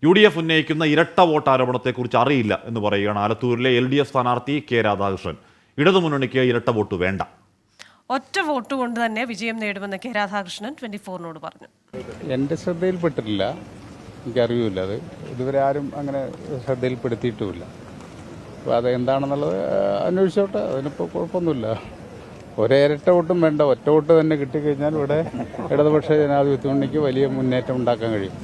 UDF ഉന്നയിക്കുന്ന ഇരട്ട vote ആരോപണത്തെക്കുറിച്ച് അറിയില്ല എന്ന് പറയുകയാണ് ആലത്തൂരിലെ LDF സ്ഥാനാർത്ഥി കെ രാധാകൃഷ്ണൻ. ഇടതുമുന്നണിക്ക് ഇരട്ട വോട്ട് വേണ്ട, ഒറ്റ വോട്ട് കൊണ്ട് തന്നെ വിജയം നേടുമെന്ന് കെ രാധാകൃഷ്ണൻ 24-നോട് പറഞ്ഞു. എൻ്റെ ശ്രദ്ധയിൽപ്പെട്ടിട്ടില്ല, എനിക്കറിയില്ല. അത് ഇതുവരെ ആരും അങ്ങനെ ശ്രദ്ധയിൽപ്പെടുത്തിയിട്ടുമില്ല. അപ്പോൾ അത് എന്താണെന്നുള്ളത് അന്വേഷിച്ചോട്ടെ, അതിനിപ്പോൾ കുഴപ്പമൊന്നുമില്ല. ഒരേ ഇരട്ട വോട്ടും വേണ്ട, ഒറ്റ വോട്ട് തന്നെ കിട്ടിക്കഴിഞ്ഞാൽ ഇവിടെ ഇടതുപക്ഷ ജനാധിപത്യ മുന്നണിക്ക് വലിയ മുന്നേറ്റം ഉണ്ടാക്കാൻ കഴിയും.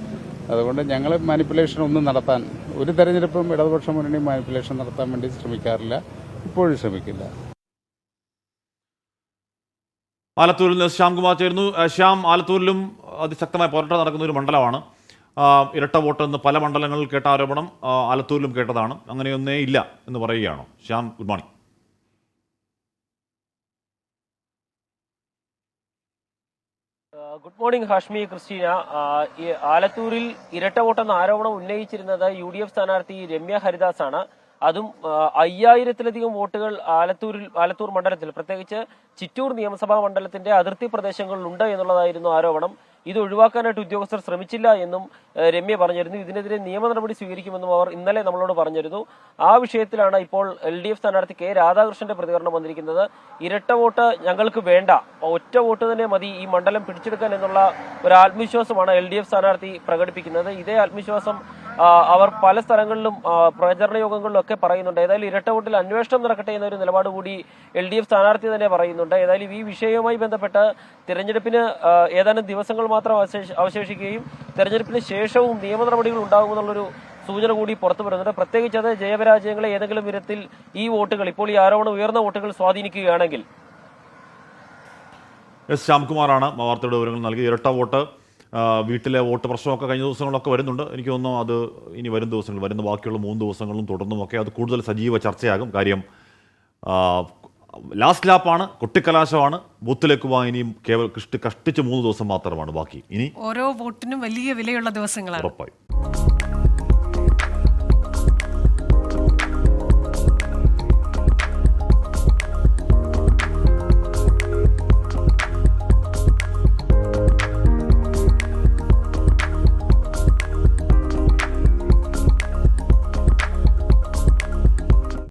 അതുകൊണ്ട് ഞങ്ങൾ മാനിപ്പുലേഷൻ ഒന്നും നടത്താൻ, ഒരു തെരഞ്ഞെടുപ്പും ഇടതുപക്ഷ മുന്നണി മാനിപ്പുലേഷൻ നടത്താൻ വേണ്ടി ശ്രമിക്കാറില്ല, ഇപ്പോഴും ശ്രമിക്കില്ല. ആലത്തൂരിൽ നിന്ന് ശ്യാംകുമാർ ചേരുന്നു. ശ്യാം, ആലത്തൂരിലും അതിശക്തമായ പോരാട്ടം നടക്കുന്ന ഒരു മണ്ഡലമാണ്. ഇരട്ട വോട്ട് എന്ന് പല മണ്ഡലങ്ങളിൽ കേട്ട ആരോപണം ആലത്തൂരിലും കേട്ടതാണ്. അങ്ങനെയൊന്നേ ഇല്ല എന്ന് പറയുകയാണോ? Shyam, good morning. Good morning Hashmi, Christina. ആലത്തൂരിൽ ഇരട്ട വോട്ടെന്ന ആരോപണം ഉന്നയിച്ചിരുന്നത് UDF സ്ഥാനാർത്ഥി രമ്യ ഹരിദാസ് ആണ്. അതും 5000-ലധികം വോട്ടുകൾ ആലത്തൂർ മണ്ഡലത്തിൽ, പ്രത്യേകിച്ച് ചിറ്റൂർ നിയമസഭാ മണ്ഡലത്തിന്റെ അതിർത്തി പ്രദേശങ്ങളിലുണ്ട് എന്നുള്ളതായിരുന്നു ആരോപണം. ഇത് ഒഴിവാക്കാനായിട്ട് ഉദ്യോഗസ്ഥർ ശ്രമിച്ചില്ല എന്നും രമ്യ പറഞ്ഞിരുന്നു. ഇതിനെതിരെ നിയമ നടപടി സ്വീകരിക്കുമെന്നും അവർ ഇന്നലെ നമ്മളോട് പറഞ്ഞിരുന്നു. ആ വിഷയത്തിലാണ് ഇപ്പോൾ LDF സ്ഥാനാർത്ഥി കെ രാധാകൃഷ്ണന്റെ പ്രതികരണം വന്നിരിക്കുന്നത്. ഇരട്ട വോട്ട് ഞങ്ങൾക്ക് വേണ്ട, ഒറ്റ വോട്ട് തന്നെ മതി ഈ മണ്ഡലം പിടിച്ചെടുക്കാൻ എന്നുള്ള ഒരു ആത്മവിശ്വാസമാണ് LDF സ്ഥാനാർത്ഥി പ്രകടിപ്പിക്കുന്നത്. ഇതേ ആത്മവിശ്വാസം അവർ പല സ്ഥലങ്ങളിലും പ്രചരണ യോഗങ്ങളിലും ഒക്കെ പറയുന്നുണ്ട്. ഏതായാലും ഇരട്ട വോട്ടിൽ അന്വേഷണം നടക്കട്ടെ എന്നൊരു നിലപാട് കൂടി LDF സ്ഥാനാർത്ഥി തന്നെ പറയുന്നുണ്ട്. ഏതായാലും ഈ വിഷയവുമായി ബന്ധപ്പെട്ട് തിരഞ്ഞെടുപ്പിന് ഏതാനും ദിവസങ്ങൾ മാത്രം അവശേഷിക്കുകയും തെരഞ്ഞെടുപ്പിന് ശേഷവും നിയമ നടപടികൾ ഉണ്ടാകുമെന്നുള്ളൊരു സൂചന കൂടി പുറത്തു വരുന്നുണ്ട്. പ്രത്യേകിച്ച് അത് ജയപരാജയങ്ങളെ ഏതെങ്കിലും വിധത്തിൽ ഈ വോട്ടുകൾ, ഇപ്പോൾ ഈ ആരോപണം ഉയർന്ന വോട്ടുകൾ സ്വാധീനിക്കുകയാണെങ്കിൽ. ശ്യാംകുമാറാണ് വാർത്തയുടെ വിവരങ്ങൾ നൽകി. ഇരട്ട വോട്ട്, വീട്ടിലെ വോട്ട് പ്രശ്നമൊക്കെ കഴിഞ്ഞ ദിവസങ്ങളൊക്കെ വരുന്നുണ്ട്. എനിക്ക് തോന്നുന്നു അത് ഇനി വരും ദിവസങ്ങൾ, വരുന്ന ബാക്കിയുള്ള 3 ദിവസങ്ങളിലും തുടർന്നുമൊക്കെ അത് കൂടുതൽ സജീവ ചർച്ചയാകും. കാര്യം ലാസ്റ്റ് ലാപ്പാണ്, കൊട്ടിക്കലാശമാണ്. ബൂത്തിലേക്ക് പോകാൻ ഇനിയും കഷ്ടിച്ച് 3 ദിവസം മാത്രമാണ് ബാക്കി. ഇനി ഓരോ വോട്ടിനും വലിയ വിലയുള്ള ദിവസങ്ങളാണ്. ഉറപ്പായി.